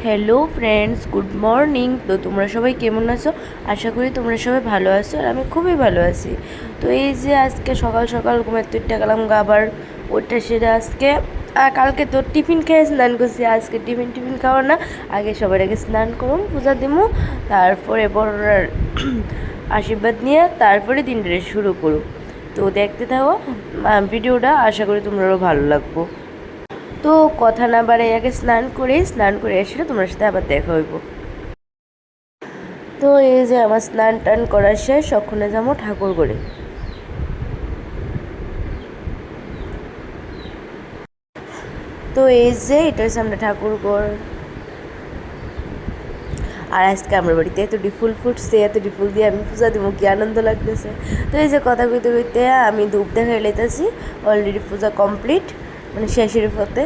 Hello friends, good morning. তো তোমরা সবাই কেমন আছো? আশা করি তোমরা সবাই ভালো আছো, আর আমি খুবই ভালো আছি। তো এই যে আজকে সকাল সকাল ঘুমের তুইটা গেলাম আবার ওটা সেটা আজকে কালকে তো টিফিন খেয়ে স্নান করছি, আজকে টিফিন খাওয়া না, আগে সবার আগে স্নান করুম, পূজা দিমু, তারপরে বড়রার আশীর্বাদ নিয়ে তারপরে দিনটা শুরু করুম। তো দেখতে থাকো ভিডিওটা, আশা করি তোমরাও ভালো লাগবো। তো কথা না বাড়াই আগে স্নান করে এসে তোমার সাথে আবার দেখা হইব। তো এই যে আমার স্নান টান করার শেষ, ওখানে যাবো ঠাকুর করে। তো এই যে এটা হচ্ছে আমরা ঠাকুর ঘর, আর আজকে আমার বাড়িতে এতটি ফুল ফুটছে, এতটি ফুল দিয়ে আমি পূজা দিব, কি আনন্দ লাগতেছে। তো এই যে কথা কইতে কইতে আমি ধূপ দেখাই লাইতেছি, অলরেডি পূজা কমপ্লিট, মানে শেষের পথে।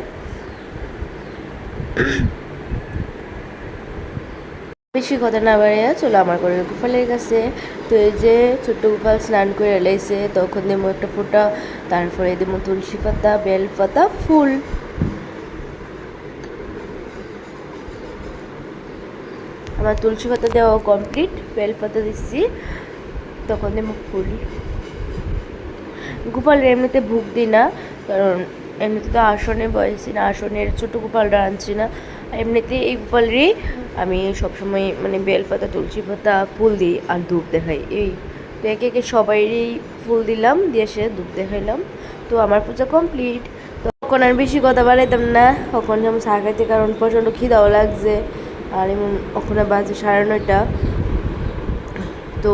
বেশি কথা না বাড়িয়া চলো আমার করে গোপালের কাছে। তো এই যে ছোট্ট গোপাল স্নান করে এলাইছে, তখন দেবো একটা ফোঁটা, তারপরে দেবো তুলসী পাতা, বেল পাতা, ফুল। আমার তুলসী পাতা দেওয়া কমপ্লিট, বেল পাতা দিচ্ছি, তখন দেবো ফুল। গোপালের এমনিতে ভোগ দিই না, কারণ এমনিতে তো আসনে বয়েছি না, আসনের ছোটো গোপালটা আনছি না। এমনিতে এই গোপালেরই আমি সবসময় মানে বেলপাতা, তুলসী পাতা, ফুল দিই আর ধূপ দেখাই। এই তো একে একে সবাইরই ফুল দিলাম, দিয়ে সে ধূপ দেখাইলাম। তো আমার পূজা কমপ্লিট। তখন আর বেশি কথা বাড়াইতাম না, তখন যেমন চা খাইতে, কারণ প্রচণ্ড খিদাও লাগছে, আর এমন ওখানে বাজে 9:30। তো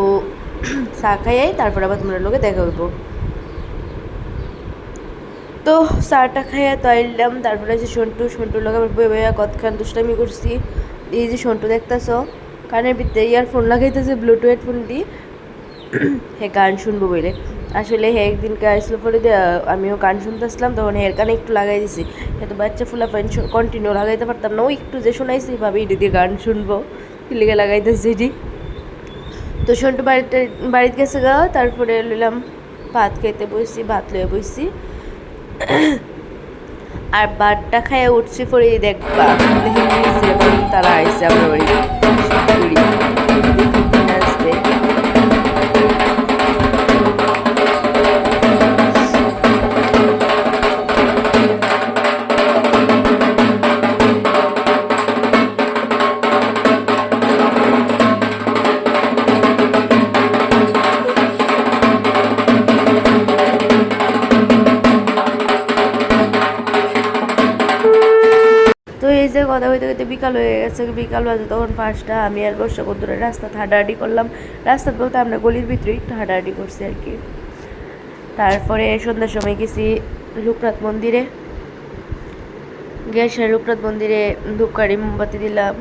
চা খাইয়াই তারপর আবার তোমরা লোকে দেখা হইব। তো চাটা খাইয়া তো আইলাম, তারপরে যে সন্টুর লোক আবার বয়ে বইয়া কতক্ষণ দুষ্টামি করছি। এই যে সন্টু দেখতেছ কানের ভিতরে ইয়ারফোন লাগাইতেছে, ব্লুটুথ হেডফোন দিয়ে হে গান শুনবো বলে। আসলে হে একদিনকে আসলো পরে দিয়ে আমিও গান শুনতেছিলাম, তখন হের কানে একটু লাগাই দিছি। তো বাচ্চা ফুলা পাইন কন্টিনিউ লাগাইতে পারতাম না, ওই একটু যে শোনাইছি ভাবি এটি দিয়ে গান শুনবো, লিগে লাগাইতেছি এটি। তো সন্টু বাড়িতে গেছে গা, তারপরে লইলাম ভাত খাইতে বসছি, ভাত লইয়া বসছি, আর ভাতটা খাইয়া উঠছি পরে দেখবা তারা আইসে আমার বাড়ি আসবে। তো এই যে কথা হইতে হইতে বিকাল হয়ে গেছে, বিকাল বাজে তখন 5টা। আমি আর বর্ষা কদ্দুরে রাস্তা হাঁটাহাঁটি করলাম, রাস্তা বলতে আমরা গলির ভিতরে একটু হাঁটাহাঁটি করছি আর কি। তারপরে সন্ধ্যার সময় গেছি লোকনাথ মন্দিরে, গ্যাসে লোকনাথ মন্দিরে ধূপকাঠি মোমবাতি দিলাম,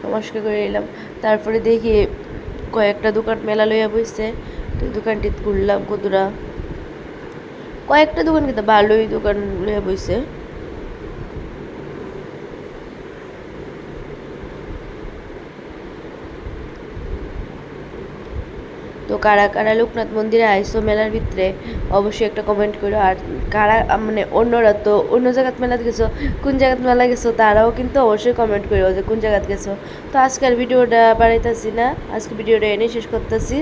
নমস্কার করে এলাম। তারপরে দেখি কয়েকটা দোকান মেলা লইয়া বসছে, তো দোকানটি ঘুরলাম কতটা, কয়েকটা দোকান কিন্তু ভালোই দোকান লইয়া বসছে। তো কারা কারা লোকনাথ মন্দিরে আইসো মেলার ভিতরে অবশ্যই একটা কমেন্ট করো, আর কারা মানে অন্যরা তো অন্য জায়গাত মেলাতে গেছো, কোন জায়গাত মেলা গেছো তারাও কিন্তু অবশ্যই কমেন্ট করো যে কোন জায়গাত গেছো। তো আজকের ভিডিওটা বাড়াইতেছি না, আজকে ভিডিওটা এনে শেষ করতেছি।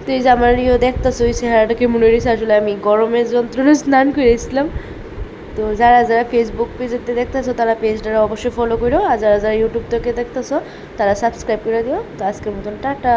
তো এই যে আমার দেখতেছো ওই চেহারাটা কেমন হয়েছে, আসলে আমি গরমের যন্ত্রণা স্নান করেছিলাম। তো যারা যারা ফেসবুক পেজেতে দেখতেছো তারা পেজটা অবশ্যই ফলো করো, আর যারা যারা ইউটিউব থেকে দেখতেছো তারা সাবস্ক্রাইব করে দিও। তো আজকের মতন টাটা।